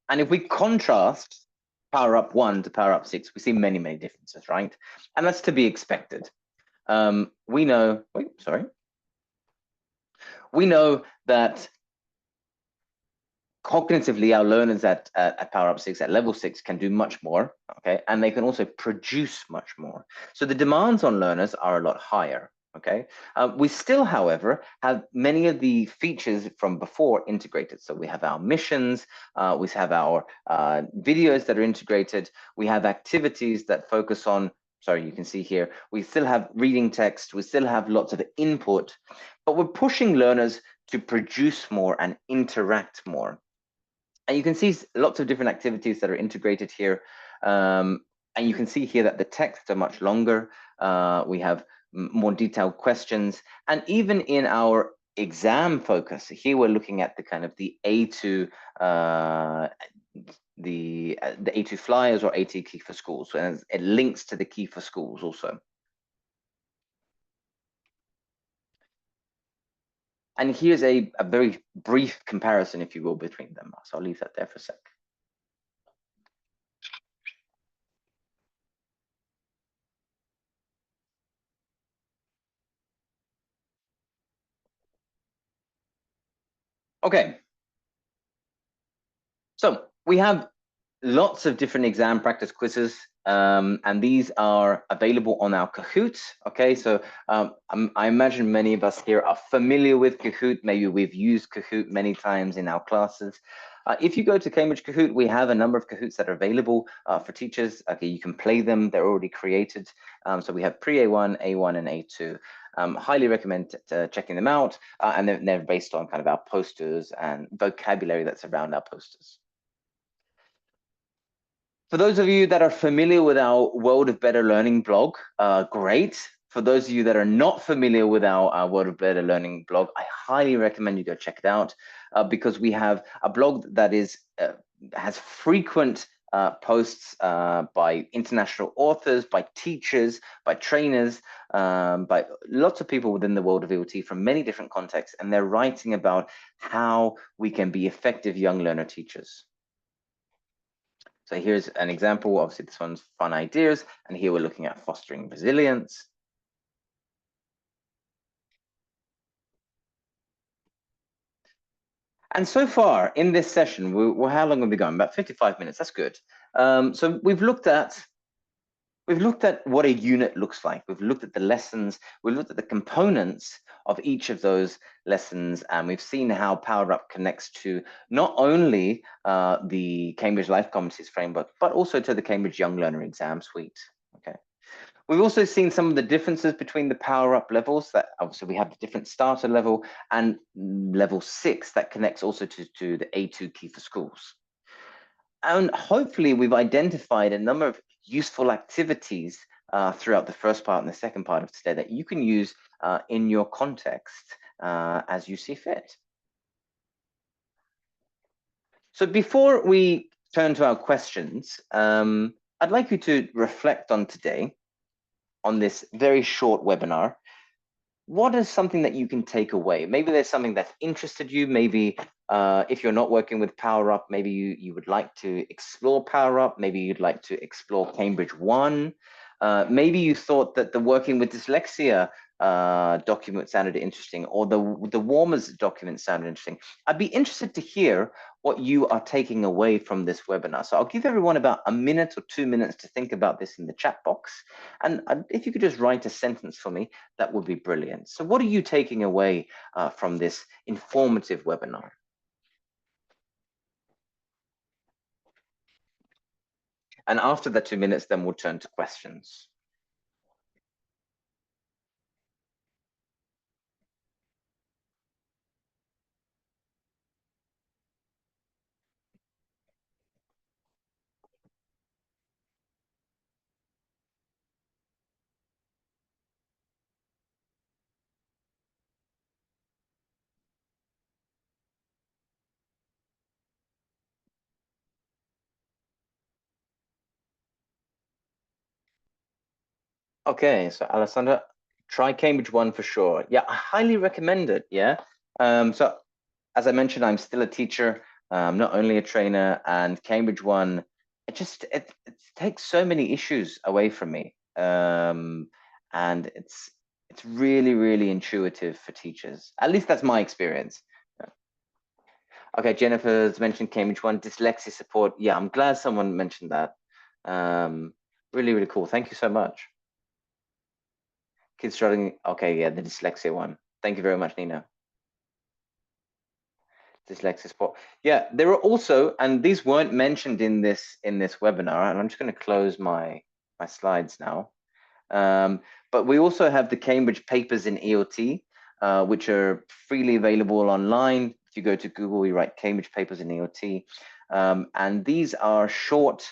And if we contrast Power Up 1 to Power Up 6, we see many, many differences, right? And that's to be expected. We know, we know that cognitively our learners at Power Up 6, at level 6, can do much more, okay? And they can also produce much more. So the demands on learners are a lot higher. Okay, we still, however, have many of the features from before integrated. So we have our missions, we have our videos that are integrated, we have activities that focus on, sorry, you can see here, we still have reading text, we still have lots of input, but we're pushing learners to produce more and interact more. And you can see lots of different activities that are integrated here. And you can see here that the texts are much longer. We have more detailed questions. And even in our exam focus, here we're looking at the kind of the A2, the A2 flyers or A2 key for schools. And it links to the key for schools also. And here's a very brief comparison, if you will, between them. So I'll leave that there for a sec. Okay. So we have lots of different exam practice quizzes, and these are available on our Kahoot. Okay, so I imagine many of us here are familiar with Kahoot. Maybe we've used Kahoot many times in our classes. If you go to Cambridge Kahoot, we have a number of Kahoots that are available for teachers. Okay, you can play them. They're already created. So we have pre-A1, A1, and A2. Highly recommend checking them out. And they're based on kind of our posters and vocabulary that's around our posters. For those of you that are familiar with our World of Better Learning blog, great. For those of you that are not familiar with our World of Better Learning blog, I highly recommend you go check it out because we have a blog that has frequent posts by international authors, by teachers, by trainers, by lots of people within the world of ELT from many different contexts, and they're writing about how we can be effective young learner teachers. So here's an example. Obviously, this one's fun ideas. And here we're looking at fostering resilience. And so far in this session, how long have we gone? About 55 minutes. That's good. So we've looked at what a unit looks like. We've looked at the lessons. We've looked at the components of each of those lessons, and we've seen how Power Up connects to not only the Cambridge Life Competencies Framework, but also to the Cambridge Young Learner Exam Suite. Okay. We've also seen some of the differences between the Power Up levels. That obviously we have the different starter level and level 6 that connects also to the A2 key for schools. And hopefully we've identified a number of useful activities throughout the first part and the second part of today that you can use in your context as you see fit. So before we turn to our questions, I'd like you to reflect on today, on this very short webinar. What is something that you can take away? Maybe there's something that's interested you. Maybe if you're not working with Power Up, maybe you would like to explore Power Up. Maybe you'd like to explore Cambridge One. Maybe you thought that the working with dyslexia document sounded interesting, or the warmers document sounded interesting. I'd be interested to hear what you are taking away from this webinar. So I'll give everyone about a minute or 2 minutes to think about this in the chat box. And if you could just write a sentence for me, that would be brilliant. So what are you taking away from this informative webinar? And after the 2 minutes, then we'll turn to questions. Okay, so Alessandra, try Cambridge One for sure. Yeah, I highly recommend it. Yeah. So as I mentioned, I'm still a teacher, not only a trainer, and Cambridge One, it takes so many issues away from me. And it's really, really intuitive for teachers. At least that's my experience. Okay, Jennifer's mentioned Cambridge One, dyslexia support. Yeah, I'm glad someone mentioned that. Really, really cool. Thank you so much. Kids struggling. Okay, yeah, the dyslexia one. Thank you very much, Nina. Dyslexia support. Yeah, there are also, and these weren't mentioned in this webinar, and I'm just going to close my slides now. But we also have the Cambridge papers in EOT, which are freely available online. If you go to Google, you write Cambridge papers in EOT, and these are short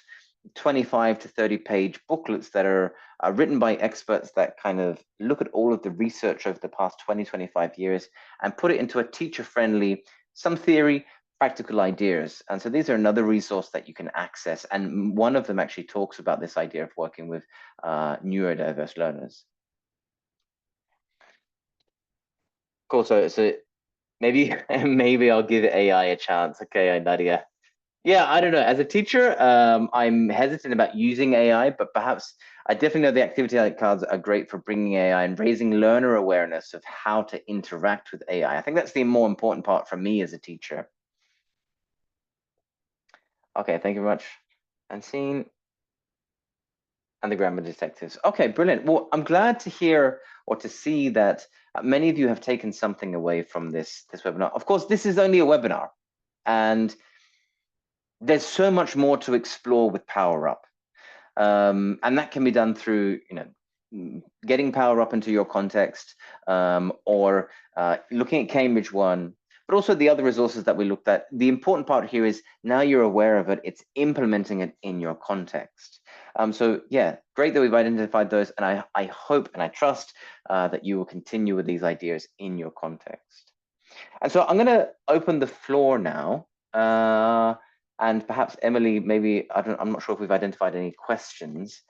25 to 30 page booklets that are written by experts that kind of look at all of the research over the past 25 years and put it into a teacher-friendly, some theory, practical ideas. And so these are another resource that you can access. And one of them actually talks about this idea of working with neurodiverse learners. Cool. So maybe I'll give AI a chance. Okay, Nadia. Yeah, I don't know. As a teacher, I'm hesitant about using AI, but perhaps I definitely know the activity cards are great for bringing AI and raising learner awareness of how to interact with AI. I think that's the more important part for me as a teacher. Okay, thank you very much. Unseen and the grammar detectives. Okay, brilliant. Well, I'm glad to hear or to see that many of you have taken something away from this webinar. Of course, this is only a webinar, and there's so much more to explore with Power Up. And that can be done through, getting Power Up into your context, or looking at Cambridge One, but also the other resources that we looked at. The important part here is now you're aware of it, it's implementing it in your context. So yeah, great that we've identified those, and I hope and I trust that you will continue with these ideas in your context. And so I'm going to open the floor now. And perhaps Emily, maybe, I'm not sure if we've identified any questions.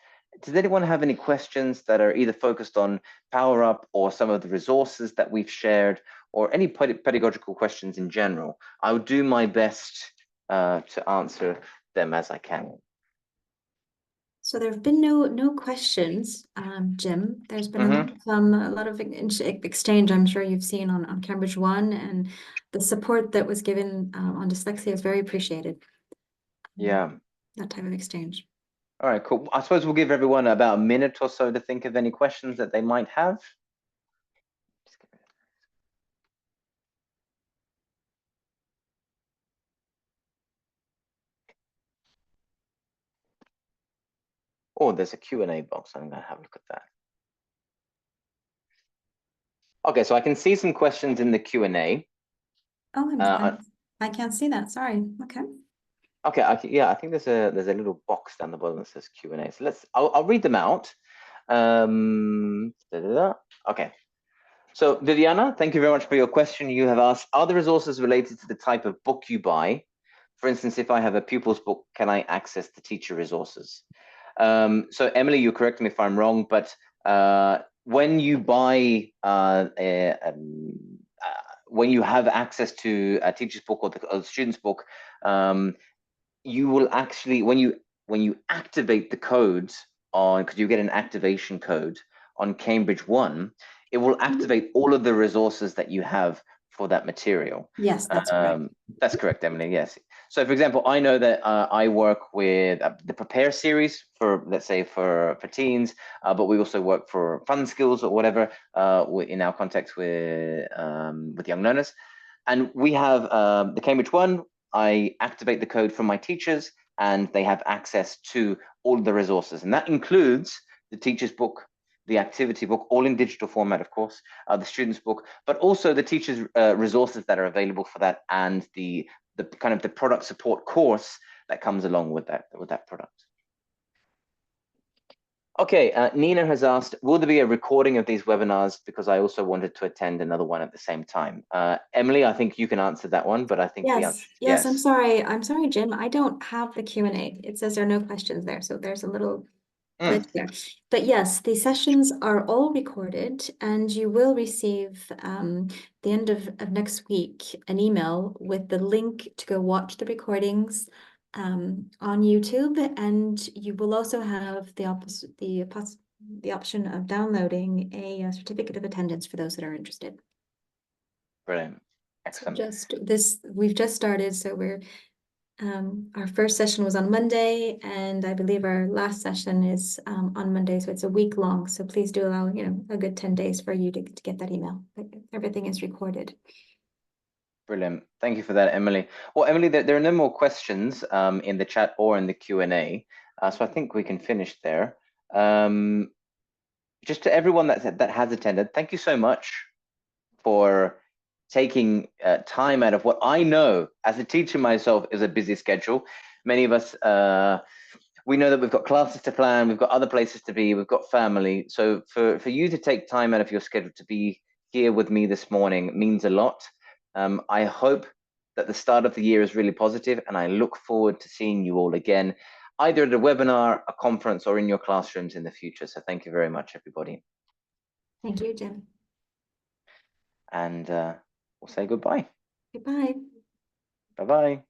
Does anyone have any questions that are either focused on Power Up or some of the resources that we've shared, or any pedagogical questions in general? I will do my best to answer them as I can. So there have been no questions, Jim. There's been a lot of exchange. I'm sure you've seen on Cambridge One, and the support that was given on dyslexia is very appreciated. Yeah, that type of exchange. All right, cool. I suppose we'll give everyone about a minute or so to think of any questions that they might have. Oh, there's a Q&A box. I'm going to have a look at that. Okay, so I can see some questions in the Q&A. Oh, I can't see that. Sorry. Okay. Okay, I think there's a little box down the bottom that says Q&A. So I'll read them out. Okay. So Viviana, thank you very much for your question. You have asked, are the resources related to the type of book you buy? For instance, if I have a pupil's book, can I access the teacher resources? So Emily, you correct me if I'm wrong, but when you buy when you have access to a teacher's book or the student's book, you will actually, when you activate the codes on, because you get an activation code on Cambridge One, it will activate all of the resources that you have for that material. Yes, that's correct. That's correct, Emily. Yes. So, for example, I know that I work with the Prepare series for, let's say, for teens, but we also work for Fun Skills or whatever in our context with young learners, and we have the Cambridge One. I activate the code from my teachers, and they have access to all of the resources, and that includes the teacher's book, the activity book, all in digital format, of course, the student's book, but also the teacher's resources that are available for that, and the kind of the product support course that comes along with that product. Okay, Nina has asked, will there be a recording of these webinars? Because I also wanted to attend another one at the same time. Emily, I think you can answer that one, but I think the answer is yes. I'm sorry, Jim. I don't have the Q&A. It says there are no questions there. So there's a little But yes, the sessions are all recorded, and you will receive the end of next week an email with the link to go watch the recordings on YouTube, and you will also have the option of downloading a certificate of attendance for those that are interested. Brilliant. So Excellent. we've just started, so we're our first session was on Monday, and I believe our last session is on Monday, so it's a week long. So please do allow, a good 10 days for you to get that email. Everything is recorded. Brilliant. Thank you for that, Emily. Well, Emily, there are no more questions in the chat or in the Q&A, so I think we can finish there. Just to everyone that has attended, thank you so much for taking time out of what I know as a teacher myself is a busy schedule. Many of us, we know that we've got classes to plan, we've got other places to be, we've got family. So for you to take time out of your schedule to be here with me this morning means a lot. I hope that the start of the year is really positive, and I look forward to seeing you all again, either at a webinar, a conference, or in your classrooms in the future. So thank you very much, everybody. Thank you, Jim. And we'll say goodbye. Goodbye. Bye-bye.